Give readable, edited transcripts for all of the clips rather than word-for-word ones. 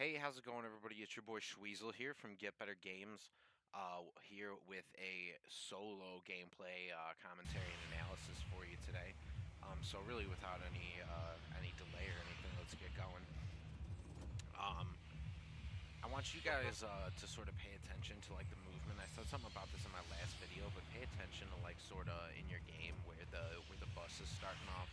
Hey, how's it going, everybody? It's your boy Schweezel here from Get Better Games, here with a solo gameplay commentary and analysis for you today. So really, without any delay or anything, let's get going. Um, I want you guys to sort of pay attention to like the movement. I said something about this in my last video, but pay attention to like sort of in your game where the bus is starting off,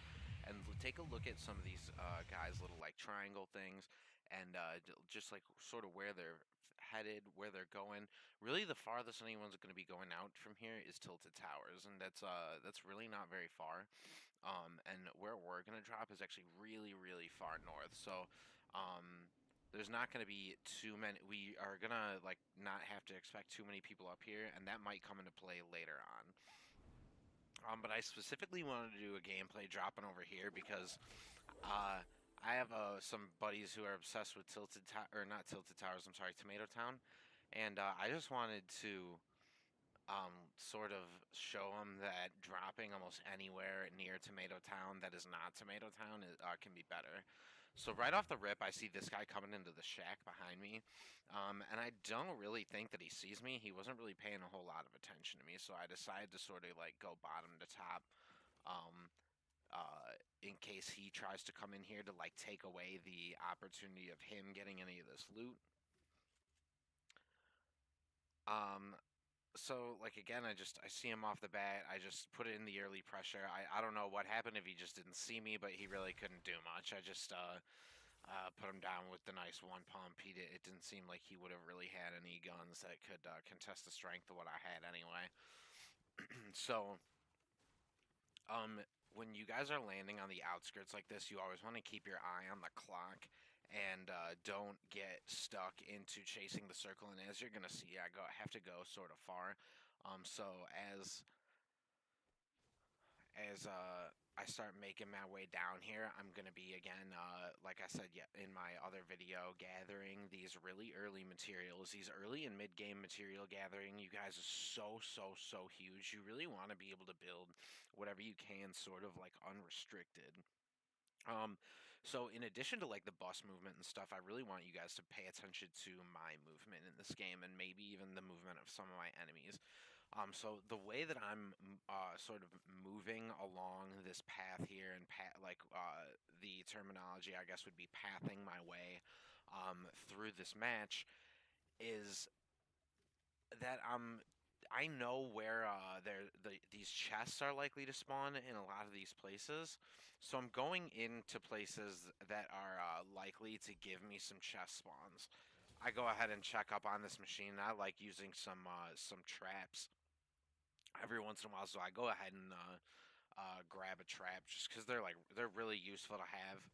and take a look at some of these guys' little like triangle things, and just like sort of where they're headed, where they're going. Really, the farthest anyone's going to be going out from here is Tilted Towers, and that's really not very far. And where we're going to drop is actually really far north. So. Um, there's not going to be too many. We are going to like not have to expect too many people up here, and that might come into play later on. But I specifically wanted to do a gameplay dropping over here because uh, I have some buddies who are obsessed with or not Tilted Towers. I'm sorry, Tomato Town, and I just wanted to sort of show them that dropping almost anywhere near Tomato Town that is not Tomato Town can be better. So right off the rip, I see this guy coming into the shack behind me, and I don't really think that he sees me. He wasn't really paying a whole lot of attention to me, so I decided to sort of like go bottom to top, um, in case he tries to come in here to like take away the opportunity of him getting any of this loot. Um, So like again, I see him off the bat. I just put it in the early pressure. I don't know what happened if he just didn't see me, but he really couldn't do much. I just put him down with the nice one pump. It didn't seem like he would have really had any guns that could contest the strength of what I had anyway. So when you guys are landing on the outskirts like this, you always want to keep your eye on the clock and don't get stuck into chasing the circle. And as you're gonna see, I have to go sort of far. So as I start making my way down here, I'm gonna be again, like I said, yeah, in my other video, gathering these really early materials. These early and mid-game material gathering, you guys are so huge. You really want to be able to build whatever you can, sort of like unrestricted. Um, so in addition to like the bus movement and stuff, I really want you guys to pay attention to my movement in this game and maybe even the movement of some of my enemies. So the way that I'm sort of moving along this path here, and the terminology I guess would be pathing my way through this match, is that I know where these chests are likely to spawn in a lot of these places, so I'm going into places that are likely to give me some chest spawns. I go ahead and check up on this machine. I like using some traps every once in a while, so I go ahead and grab a trap just because they're really useful to have.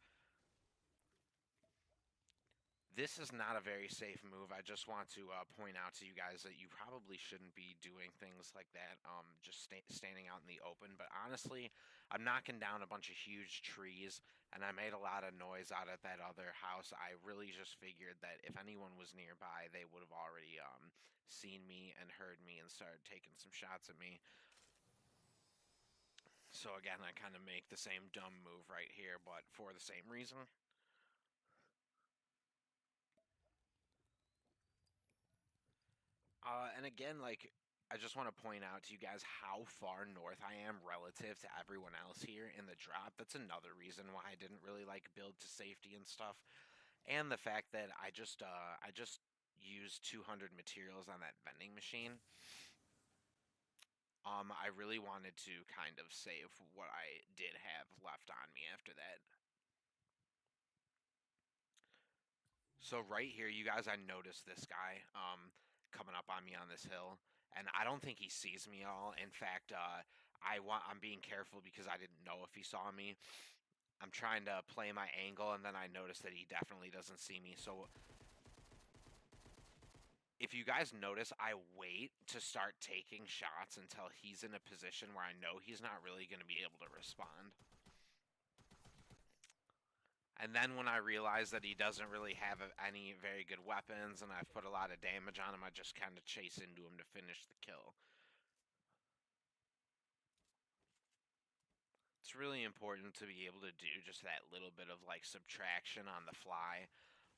This is not a very safe move. I just want to point out to you guys that you probably shouldn't be doing things like that, just standing out in the open. But honestly, I'm knocking down a bunch of huge trees, and I made a lot of noise out at that other house. I really just figured that if anyone was nearby, they would have already seen me and heard me and started taking some shots at me. So again, I kind of make the same dumb move right here, but for the same reason. And again, like, I just want to point out to you guys how far north I am relative to everyone else here in the drop. That's another reason why I didn't really like build to safety and stuff. And the fact that I just used 200 materials on that vending machine. I really wanted to kind of save what I did have left on me after that. So right here, you guys, I noticed this guy coming up on me on this hill, and I don't think he sees me at all. In fact, I'm being careful because I didn't know if he saw me. I'm trying to play my angle, and then I notice that he definitely doesn't see me. So if you guys notice, I wait to start taking shots until he's in a position where I know he's not really going to be able to respond. And then when I realize that he doesn't really have any very good weapons and I've put a lot of damage on him, I just kind of chase into him to finish the kill. It's really important to be able to do just that little bit of like subtraction on the fly.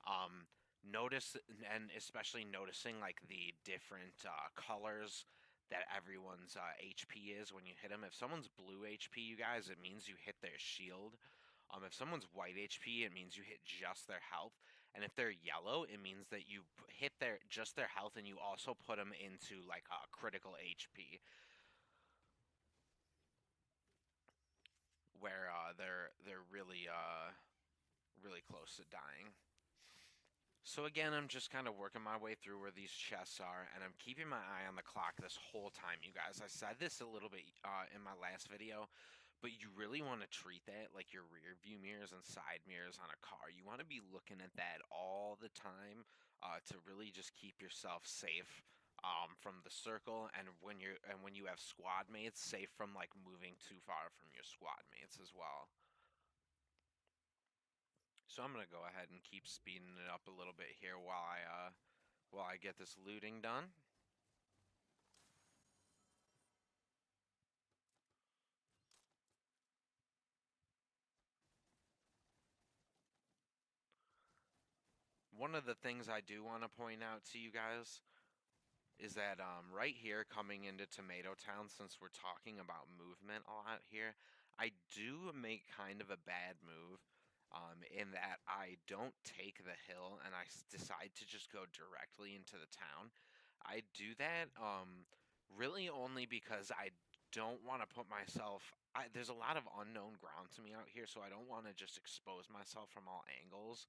Um, Notice, and especially noticing like the different colors that everyone's HP is when you hit them. If someone's blue HP, you guys, it means you hit their shield. If someone's white HP, it means you hit just their health. And if they're yellow, it means that you hit their just their health, and you also put them into like a critical HP, where they're really close to dying. So again, I'm just kind of working my way through where these chests are, and I'm keeping my eye on the clock this whole time, you guys. I said this a little bit in my last video, but you really want to treat that like your rear view mirrors and side mirrors on a car. You want to be looking at that all the time to really just keep yourself safe from the circle, and when you have squad mates, safe from like moving too far from your squad mates as well. So I'm gonna go ahead and keep speeding it up a little bit here while I get this looting done. One of the things I do want to point out to you guys is that right here coming into Tomato Town, since we're talking about movement a lot here, I do make kind of a bad move in that I don't take the hill and I decide to just go directly into the town. I do that really only because I don't want to put myself. There's a lot of unknown ground to me out here, so I don't want to just expose myself from all angles.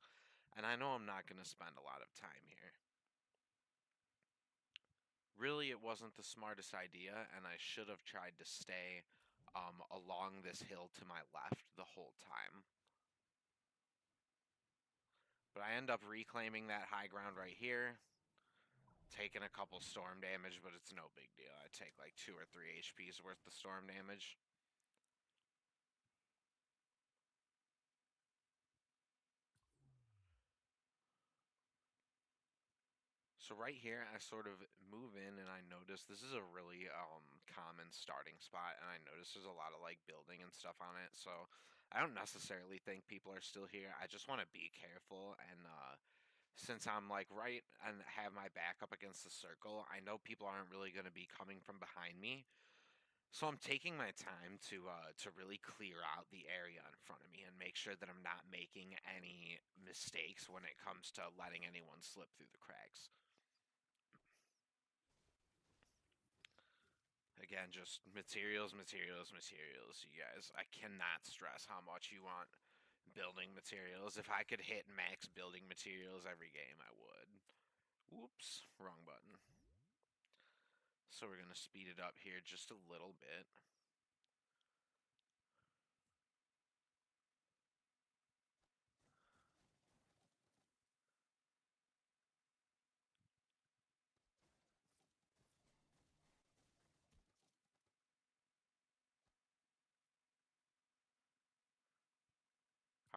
And I know I'm not going to spend a lot of time here. Really, it wasn't the smartest idea, and I should have tried to stay along this hill to my left the whole time. But I end up reclaiming that high ground right here, taking a couple storm damage, but it's no big deal. I take like 2 or 3 HP's worth of storm damage. So right here, I sort of move in and I notice this is a really common starting spot, and I notice there's a lot of like building and stuff on it. So I don't necessarily think people are still here. I just want to be careful, and since I'm like right and have my back up against the circle, I know people aren't really going to be coming from behind me. So I'm taking my time to really clear out the area in front of me and make sure that I'm not making any mistakes when it comes to letting anyone slip through the cracks. Again, just materials, materials, materials, you guys. I cannot stress how much you want building materials. If I could hit max building materials every game, I would. Whoops, wrong button. So we're going to speed it up here just a little bit.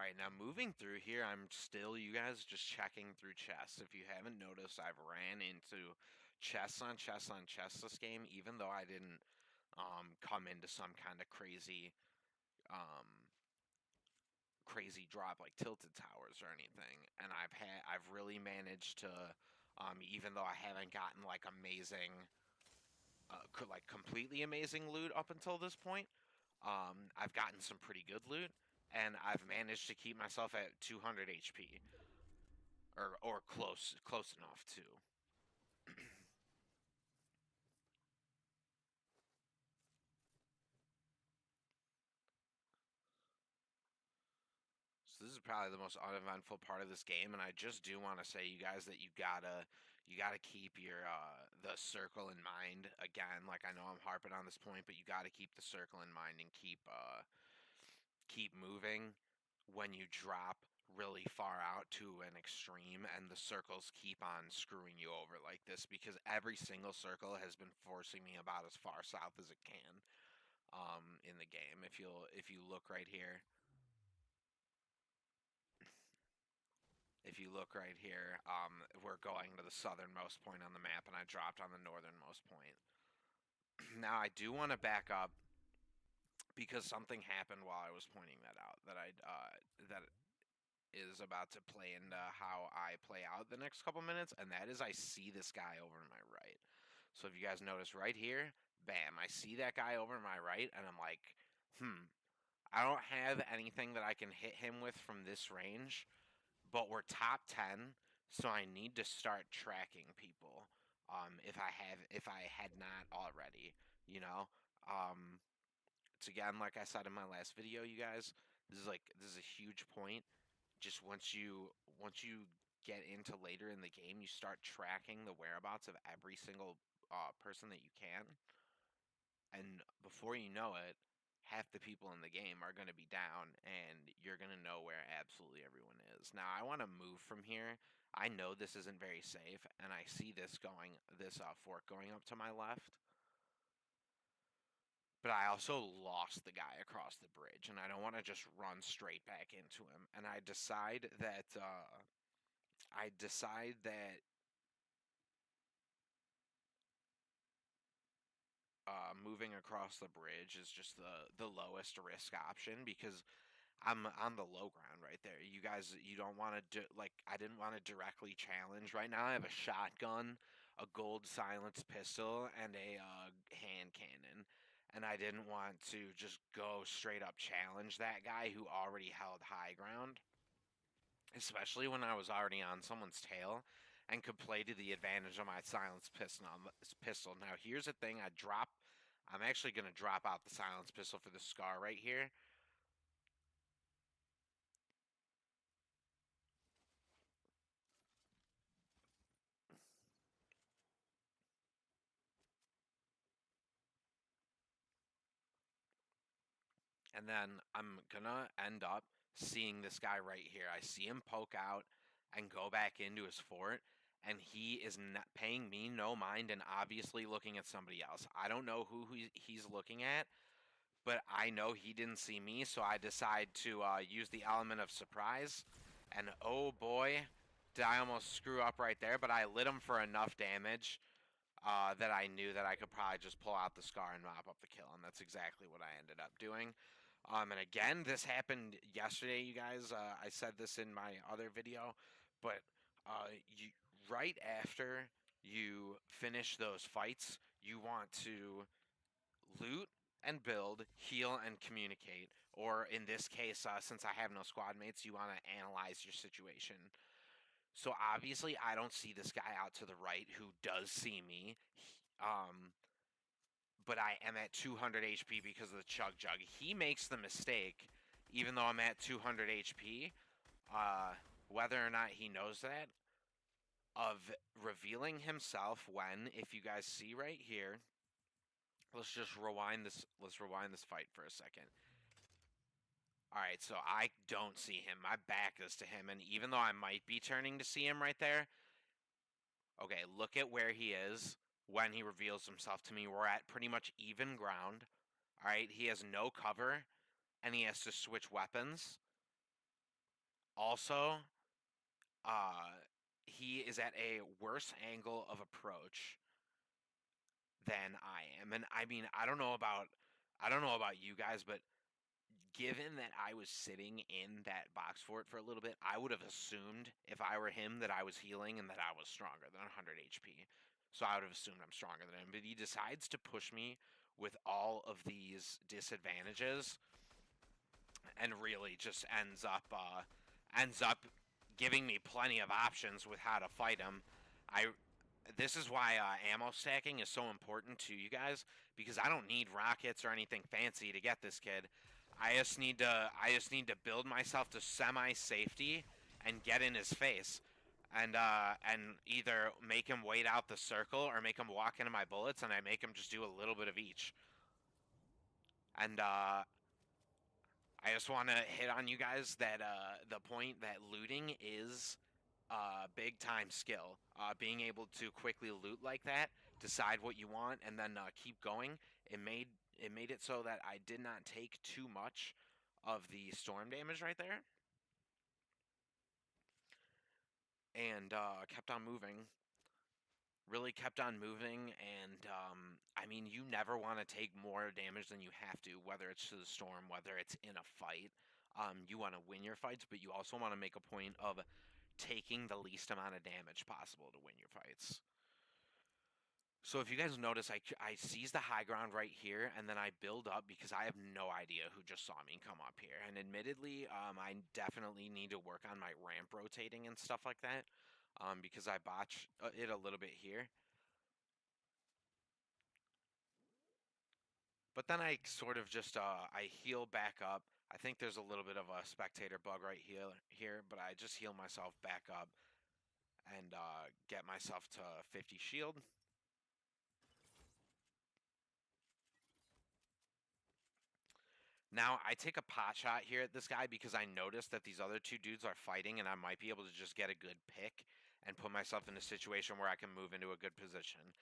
All right, now moving through here, I'm still, you guys, just checking through chests. If you haven't noticed, I've ran into chests on chests on chests this game, even though I didn't come into some kind of um, crazy drop like tilted towers or anything. And I've really managed to, even though I haven't gotten like amazing, like completely amazing loot up until this point, I've gotten some pretty good loot, and I've managed to keep myself at 200 HP, or close enough to. So this is probably the most uneventful part of this game, and I just do want to say, you guys, that you gotta keep your the circle in mind. Again, like I know I'm harping on this point, but you gotta keep the circle in mind and keep moving when you drop really far out to an extreme and the circles keep on screwing you over like this, because every single circle has been forcing me about as far south as it can in the game. If you look right here, we're going to the southernmost point on the map, and I dropped on the northernmost point. Now I do want to back up because something happened while I was pointing that out that is about to play into how I I play out the next couple minutes, and that is I see this guy over to my right. So if you guys notice right here, bam, I see that guy over to my right, and I'm like, I don't have anything that I can hit him with from this range, but we're top 10, so I need to start tracking people. If I had not already, you know. Um, it's again, like I said in my last video, you guys, this is a huge point. Just once you get into later in the game, you start tracking the whereabouts of every single person that you can, and before you know it, half the people in the game are going to be down, and you're going to know where absolutely everyone is. Now, I want to move from here. I know this isn't very safe, and I see this fork going up to my left. But I also lost the guy across the bridge, and I don't want to just run straight back into him. And I decide that moving across the bridge is just the lowest risk option because I'm on the low ground right there. You guys, you don't want to do like I didn't want to directly challenge. Right now, I have a shotgun, a gold silenced pistol, and a hand cannon, and I didn't want to just go straight up challenge that guy who already held high ground, especially when I was already on someone's tail and could play to the advantage of my silenced pistol. Now, here's the thing: I'm actually gonna drop out the silenced pistol for the scar right here. And then I'm gonna end up seeing this guy right here. I see him poke out and go back into his fort, and he is not paying me no mind and obviously looking at somebody else. I don't know who he's looking at, but I know he didn't see me, so I decide to use the element of surprise. And oh boy, did I almost screw up right there, but I lit him for enough damage that I knew that I could probably just pull out the scar and mop up the kill, and that's exactly what I ended up doing. And again, this happened yesterday, you guys. I said this in my other video, but you right after you finish those fights, you want to loot and build, heal and communicate. Or in this case, since I have no squad mates, you want to analyze your situation. So obviously, I don't see this guy out to the right who does see me. Um, but I am at 200 HP because of the Chug Jug. He makes the mistake, even though I'm at 200 HP, uh, whether or not he knows that, of revealing himself when, if you guys see right here, let's just rewind this. Let's rewind this fight for a second. All right, so I don't see him. My back is to him, and even though I might be turning to see him right there, okay, look at where he is when he reveals himself to me. We're at pretty much even ground. All right, he has no cover, and he has to switch weapons. Also, uh, he is at a worse angle of approach than I am. And I mean, I don't know about you guys, but given that I was sitting in that box fort for a little bit, I would have assumed if I were him that I was healing and that I was stronger than 100 HP. So I would have assumed I'm stronger than him. But he decides to push me with all of these disadvantages and really just ends up giving me plenty of options with how to fight him. I This is why ammo stacking is so important to you guys because I don't need rockets or anything fancy to get this kid. I just need to build myself to semi safety and get in his face. And either make him wait out the circle or make him walk into my bullets, and I make him just do a little bit of each. And I just want to hit on you guys that the point that looting is big time skill. Being able to quickly loot like that, decide what you want, and then keep going. It made it so that I did not take too much of the storm damage right there, and kept on moving. Really kept on moving, and I mean, you never want to take more damage than you have to, whether it's to the storm, whether it's in a fight. You want to win your fights, but you also want to make a point of taking the least amount of damage possible to win your fights. So if you guys notice, I seize the high ground right here, and then I build up because I have no idea who just saw me come up here. And admittedly, I definitely need to work on my ramp rotating and stuff like that, because I botch it a little bit here. But then I sort of just I heal back up. I think there's a little bit of a spectator bug right here, but I just heal myself back up and get myself to 50 shield. Now I take a pot shot here at this guy because I noticed that these other two dudes are fighting and I might be able to just get a good pick and put myself in a situation where I can move into a good position.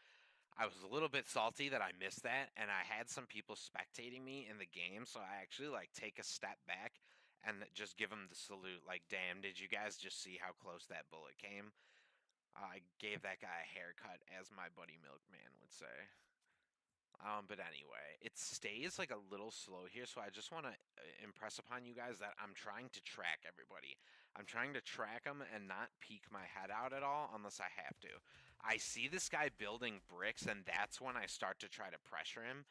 I was a little bit salty that I missed that, and I had some people spectating me in the game, so I actually like take a step back and just give them the salute. Like, damn, did you guys just see how close that bullet came? I gave that guy a haircut, as my buddy Milkman would say. But anyway, it stays like a little slow here, so I just want to impress upon you guys that I'm trying to track everybody. I'm trying to track them and not peek my head out at all unless I have to. I see this guy building bricks, and that's when I start to try to pressure him.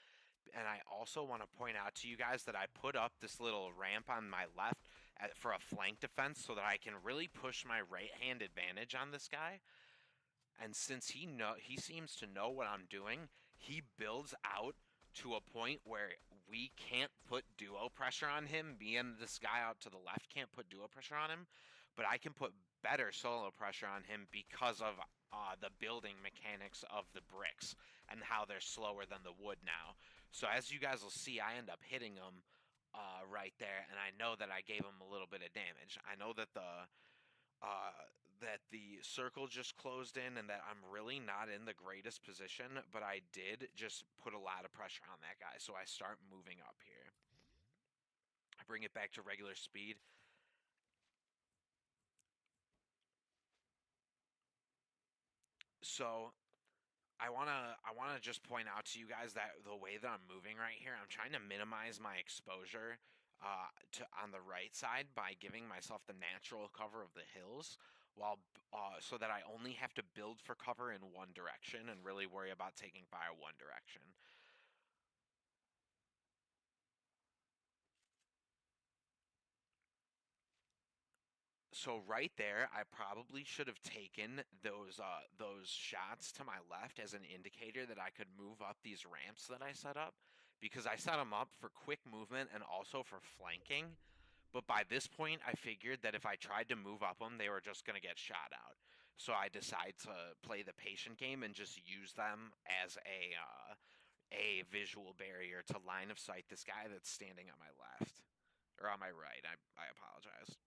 And I also want to point out to you guys that I put up this little ramp on my left for a flank defense so that I can really push my right hand advantage on this guy. And since he seems to know what I'm doing, he builds out to a point where we can't put duo pressure on him. Me and this guy out to the left can't put duo pressure on him, but I can put better solo pressure on him because of the building mechanics of the bricks and how they're slower than the wood now. So as you guys will see, I end up hitting him right there, and I know that I gave him a little bit of damage. I know that uh, the circle just closed in and that I'm really not in the greatest position, but I did just put a lot of pressure on that guy. So I start moving up here. I bring it back to regular speed. So I wanna just point out to you guys that the way that I'm moving right here, I'm trying to minimize my exposure to on the right side by giving myself the natural cover of the hills, while so that I only have to build for cover in one direction and really worry about taking fire one direction. So right there, I probably should have taken those shots to my left as an indicator that I could move up these ramps that I set up, because I set them up for quick movement and also for flanking. But by this point, I figured that if I tried to move up them, they were just going to get shot out. So I decided to play the patient game and just use them as a visual barrier to line of sight this guy that's standing on my left or on my right. I apologize.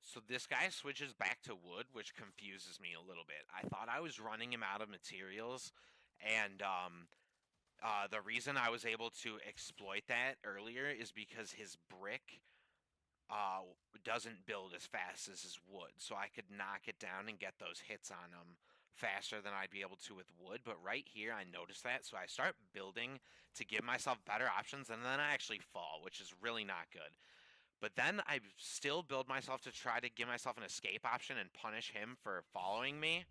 So this guy switches back to wood, which confuses me a little bit. I thought I was running him out of materials, and the reason I was able to exploit that earlier is because his brick uh, doesn't build as fast as his wood, so I could knock it down and get those hits on him faster than I'd be able to with wood. But right here, I noticed that, so I start building to give myself better options, and then I actually fall, which is really not good. But then I still build myself to try to give myself an escape option and punish him for following me.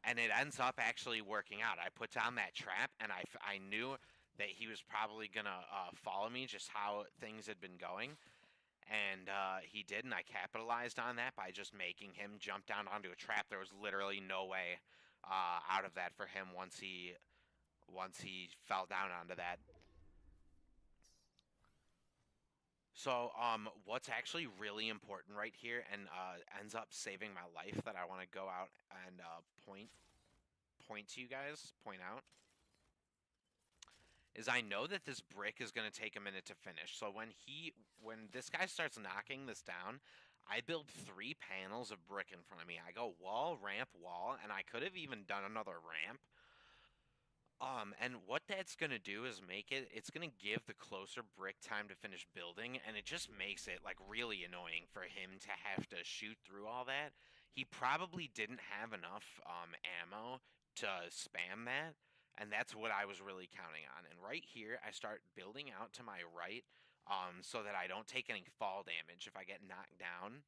And it ends up actually working out. I put down that trap, and I knew that he was probably going to follow me, just how things had been going. And he did, and I capitalized on that by just making him jump down onto a trap. There was literally no way out of that for him once he fell down onto that. So, what's actually really important right here and ends up saving my life that I want to go out and point to you guys, point out, is I know that this brick is going to take a minute to finish. So when this guy starts knocking this down, I build 3 panels of brick in front of me. I go wall, ramp, wall, and I could have even done another ramp. And what that's gonna do is it's gonna give the closer brick time to finish building, and it just makes it like really annoying for him to have to shoot through all that. He probably didn't have enough ammo to spam that, and that's what I was really counting on. And right here, I start building out to my right, so that I don't take any fall damage if I get knocked down,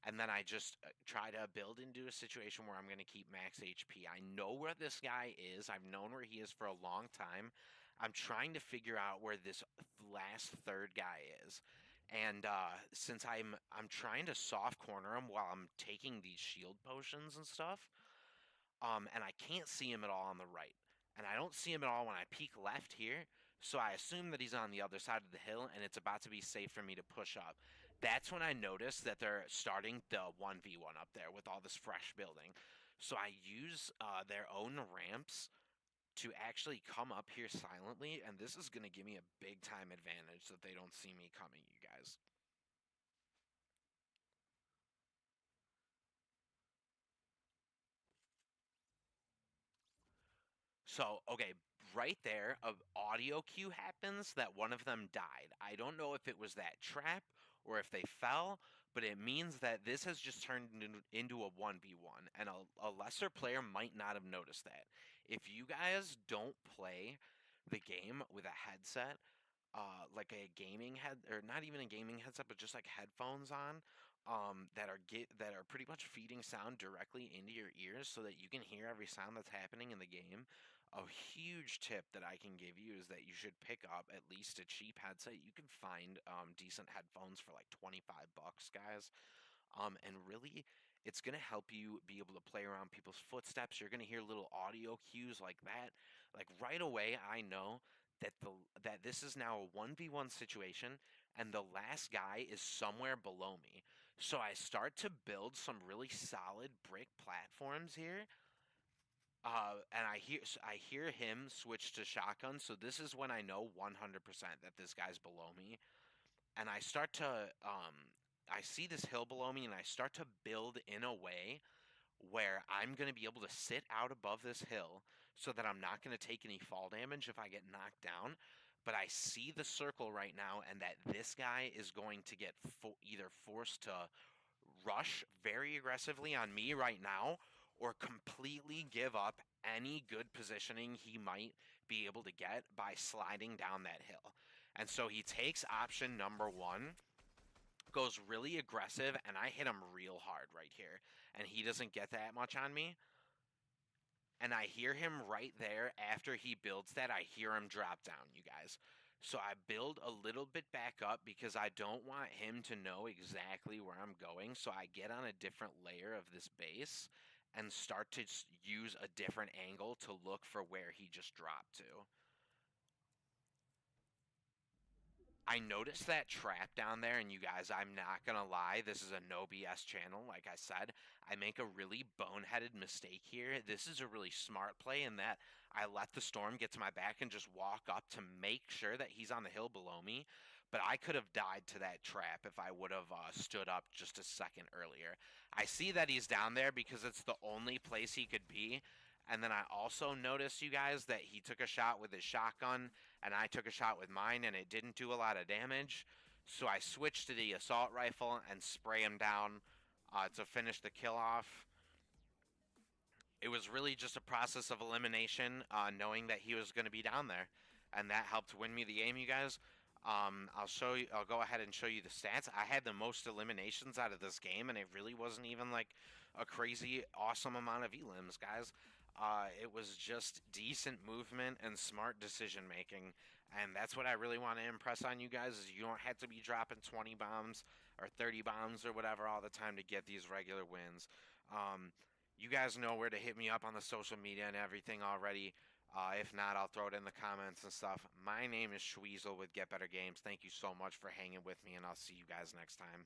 and then I just try to build into a situation where I'm going to keep max HP. I know where this guy is. I've known where he is for a long time. I'm trying to figure out where this last third guy is. And since I'm trying to soft corner him while I'm taking these shield potions and stuff, and I can't see him at all on the right. And I don't see him at all when I peek left here, so I assume that he's on the other side of the hill and it's about to be safe for me to push up. That's when I notice that they're starting the 1v1 up there with all this fresh building. So I use their own ramps to actually come up here silently, and this is going to give me a big time advantage that they don't see me coming, you guys. So, okay, right there, a audio cue happens that one of them died. I don't know if it was that trap or if they fell, but it means that this has just turned into a 1v1, and a lesser player might not have noticed that. If you guys don't play the game with a headset, like a gaming head, or not even a gaming headset, but just like headphones on, that are pretty much feeding sound directly into your ears so that you can hear every sound that's happening in the game. A huge tip that I can give you is that you should pick up at least a cheap headset. You can find decent headphones for like 25 bucks, guys. And really, it's going to help you be able to play around people's footsteps. You're going to hear little audio cues like that. Like right away, I know that this is now a 1v1 situation and the last guy is somewhere below me. So I start to build some really solid brick platforms here. And I hear him switch to shotgun, so this is when I know 100% that this guy's below me, and I see this hill below me and I start to build in a way where I'm going to be able to sit out above this hill so that I'm not going to take any fall damage if I get knocked down. But I see the circle right now, and that this guy is going to get either forced to rush very aggressively on me right now or completely give up any good positioning he might be able to get by sliding down that hill. And so he takes option number one, goes really aggressive, and I hit him real hard right here. And he doesn't get that much on me. And I hear him right there after he builds that. I hear him drop down, you guys. So I build a little bit back up because I don't want him to know exactly where I'm going. So I get on a different layer of this base and start to use a different angle to look for where he just dropped to. I noticed that trap down there, and you guys, I'm not gonna lie, this is a no BS channel. Like I said, I make a really boneheaded mistake here. This is a really smart play in that I let the storm get to my back and just walk up to make sure that he's on the hill below me. But I could have died to that trap if I would have stood up just a second earlier. I see that he's down there because it's the only place he could be. And then I also noticed, you guys, that he took a shot with his shotgun and I took a shot with mine and it didn't do a lot of damage. So I switched to the assault rifle and spray him down to finish the kill off. It was really just a process of elimination, knowing that he was going to be down there, and that helped win me the game, you guys. I'll show you. I'll go ahead and show you the stats. I had the most eliminations out of this game, and it really wasn't even like a crazy awesome amount of elims, guys. It was just decent movement and smart decision making, and that's what I really want to impress on you guys. Is you don't have to be dropping 20 bombs or 30 bombs or whatever all the time to get these regular wins. You guys know where to hit me up on the social media and everything already. If not, I'll throw it in the comments and stuff. My name is Schweezel with Get Better Games. Thank you so much for hanging with me, and I'll see you guys next time.